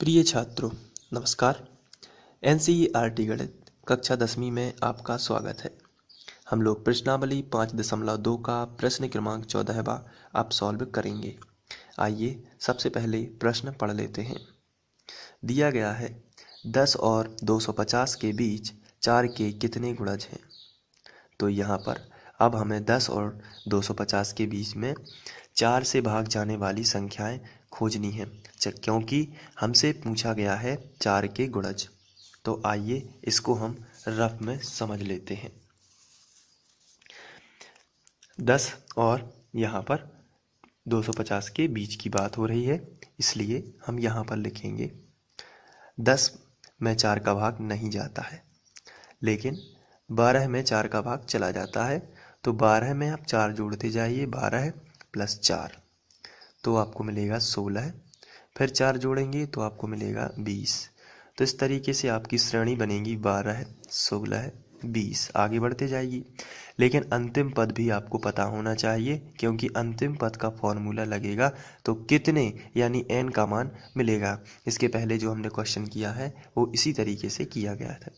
प्रिय छात्रों, नमस्कार। एनसीईआरटी गणित कक्षा 10वीं में आपका स्वागत है। हम लोग प्रश्नावली 5.2 का प्रश्न क्रमांक 14वां आप सॉल्व करेंगे। आइए सबसे पहले प्रश्न पढ़ लेते हैं। दिया गया है 10 और 250 के बीच 4 के कितने गुणज हैं। तो यहाँ पर अब हमें 10 और 250 के बीच में 4 से भाग जाने वाली संख्याएं खोजनी है, क्योंकि हमसे पूछा गया है 4 के गुणज। तो आइए इसको हम रफ में समझ लेते हैं। 10 और यहाँ पर 250 के बीच की बात हो रही है, इसलिए हम यहाँ पर लिखेंगे 10 में 4 का भाग नहीं जाता है, लेकिन 12 में 4 का भाग चला जाता है। तो 12 में आप 4 जोड़ते जाइए, 12 + 4 तो आपको मिलेगा 16। फिर 4 जोड़ेंगे तो आपको मिलेगा 20। तो इस तरीके से आपकी श्रेणी बनेगी 12, 16, 20 आगे बढ़ते जाएगी। लेकिन अंतिम पद भी आपको पता होना चाहिए, क्योंकि अंतिम पद का फॉर्मूला लगेगा तो कितने यानी n का मान मिलेगा। इसके पहले जो हमने क्वेश्चन किया है वो इसी तरीके से किया गया था।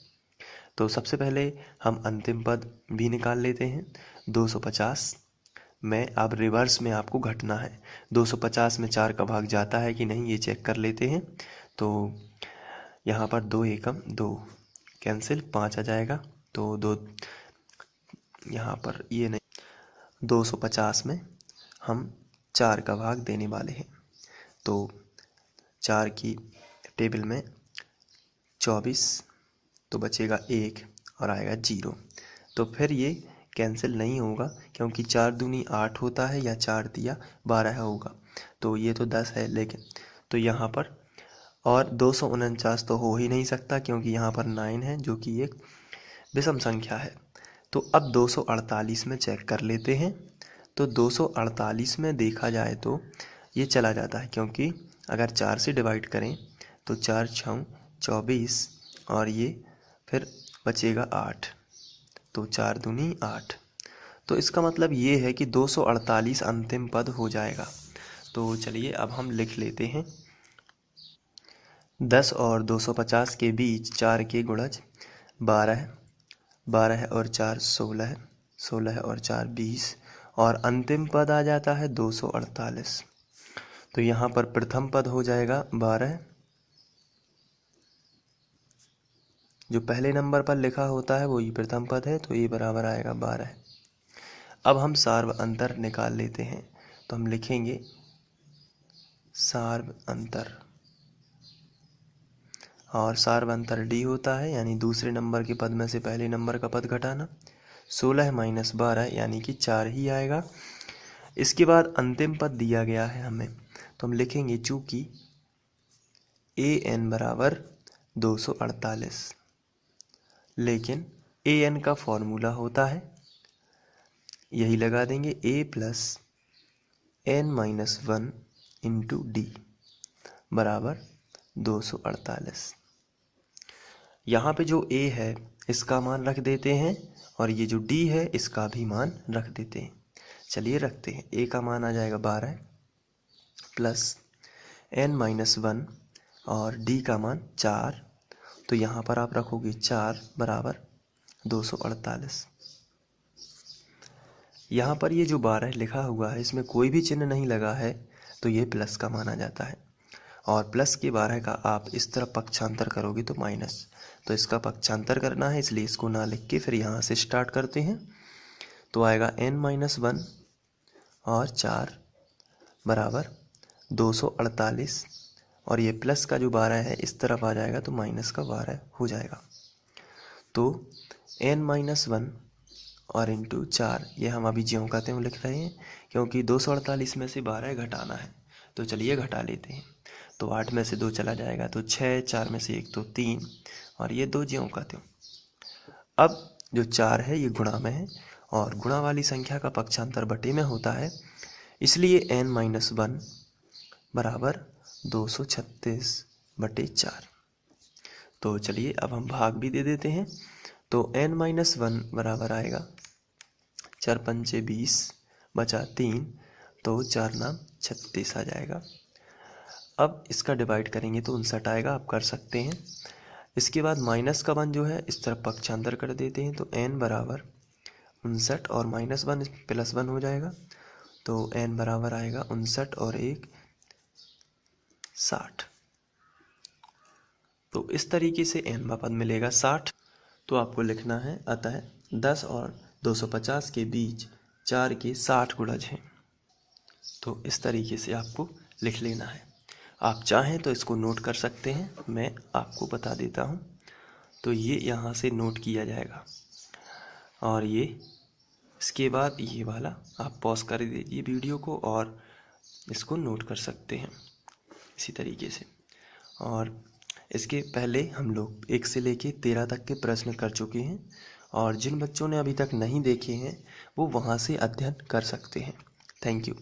तो सबसे पहले हम अंतिम पद भी निकाल लेते हैं। 250 में अब रिवर्स में आपको घटना है। 250 में 4 का भाग जाता है कि नहीं, ये चेक कर लेते हैं। तो यहाँ पर 2 एकम 2 कैंसिल, 5 आ जाएगा। तो 2 यहाँ पर ये नहीं, 250 में हम 4 का भाग देने वाले हैं। तो 4 की टेबल में 24 तो बचेगा 1 और आएगा 0। तो फिर ये कैंसिल नहीं होगा, क्योंकि 4 दूनी 8 होता है, या 4 दिया 12 होगा। तो ये तो 10 है, लेकिन तो यहाँ पर और 249 तो हो ही नहीं सकता, क्योंकि यहाँ पर 9 है जो कि एक विषम संख्या है। तो अब 248 में चेक कर लेते हैं। तो 248 में देखा जाए तो ये चला जाता है, क्योंकि अगर 4 से डिवाइड करें तो 4 × 6 = 24 और ये फिर बचेगा 8। तो 4 दूनी 8। तो इसका मतलब ये है कि 248 अंतिम पद हो जाएगा। तो चलिए अब हम लिख लेते हैं। 10 और 250 के बीच 4 के गुणज 12, 12 और 4 16, 16 और 4 20 और अंतिम पद आ जाता है 248। तो यहाँ पर प्रथम पद हो जाएगा 12, जो पहले नंबर पर लिखा होता है वही प्रथम पद है, तो ये बराबर आएगा 12। अब हम सार्व अंतर निकाल लेते हैं। तो हम लिखेंगे सार्व अंतर, और सार्व अंतर d होता है, यानी दूसरे नंबर के पद में से पहले नंबर का पद घटाना। 16 - 12 यानी कि 4 ही आएगा। इसके बाद अंतिम पद दिया गया है हमें, तो हम लिखेंगे चूंकि an बराबर 248, लेकिन an का फॉर्मूला होता है, यही लगा देंगे a + n - 1 × d बराबर 248। यहाँ पे जो a है इसका मान रख देते हैं, और ये जो d है इसका भी मान रख देते हैं। चलिए रखते हैं। a का मान आ जाएगा 12 + n - 1 और d का मान 4। तो यहाँ पर आप रखोगे 4 बराबर 248। यहाँ पर ये जो 12 लिखा हुआ है इसमें कोई भी चिन्ह नहीं लगा है, तो ये प्लस का माना जाता है। और प्लस के 12 का आप इस तरफ पक्षांतर करोगे तो माइनस। तो इसका पक्षांतर करना है, इसलिए इसको ना लिख के फिर यहाँ से स्टार्ट करते हैं। तो आएगा n - 1 और 4 बराबर 248, और ये प्लस का जो 12 है इस तरफ आ जाएगा तो माइनस का 12 हो जाएगा। तो n - 1 और इंटू 4, ये हम अभी ज्यों का त्यों लिख रहे हैं, क्योंकि 248 में से 12 घटाना है। तो चलिए घटा लेते हैं। तो 8 में से 2 चला जाएगा तो 6, 4 में से 1 तो 3, और ये 2 ज्यों का त्यों। अब जो 4 है ये गुणा में है, और गुणा वाली संख्या का पक्षांतर बटे में होता है, इसलिए n - 1 बराबर 236/4। तो चलिए अब हम भाग भी दे देते हैं। तो n - 1 बराबर आएगा 4 × 5 = 20 बचा 3, तो 4 × 9 = 36 आ जाएगा। अब इसका डिवाइड करेंगे तो 59 आएगा, आप कर सकते हैं। इसके बाद माइनस का 1 जो है इस तरफ पक्षांतर कर देते हैं, तो n बराबर 59 और -1 +1 हो जाएगा, तो n बराबर आएगा 59 और 1 60। तो इस तरीके से n पद मिलेगा 60। तो आपको लिखना है, अतः 10 और 250 के बीच 4 के 60 गुणज हैं। तो इस तरीके से आपको लिख लेना है। आप चाहें तो इसको नोट कर सकते हैं, मैं आपको बता देता हूँ। तो ये यहाँ से नोट किया जाएगा और ये इसके बाद ये वाला आप पॉज कर दीजिए वीडियो को और इसको नोट कर सकते हैं इसी तरीके से। और इसके पहले हम लोग 1 से लेके 13 तक के प्रश्न कर चुके हैं, और जिन बच्चों ने अभी तक नहीं देखे हैं वो वहाँ से अध्ययन कर सकते हैं। Thank you.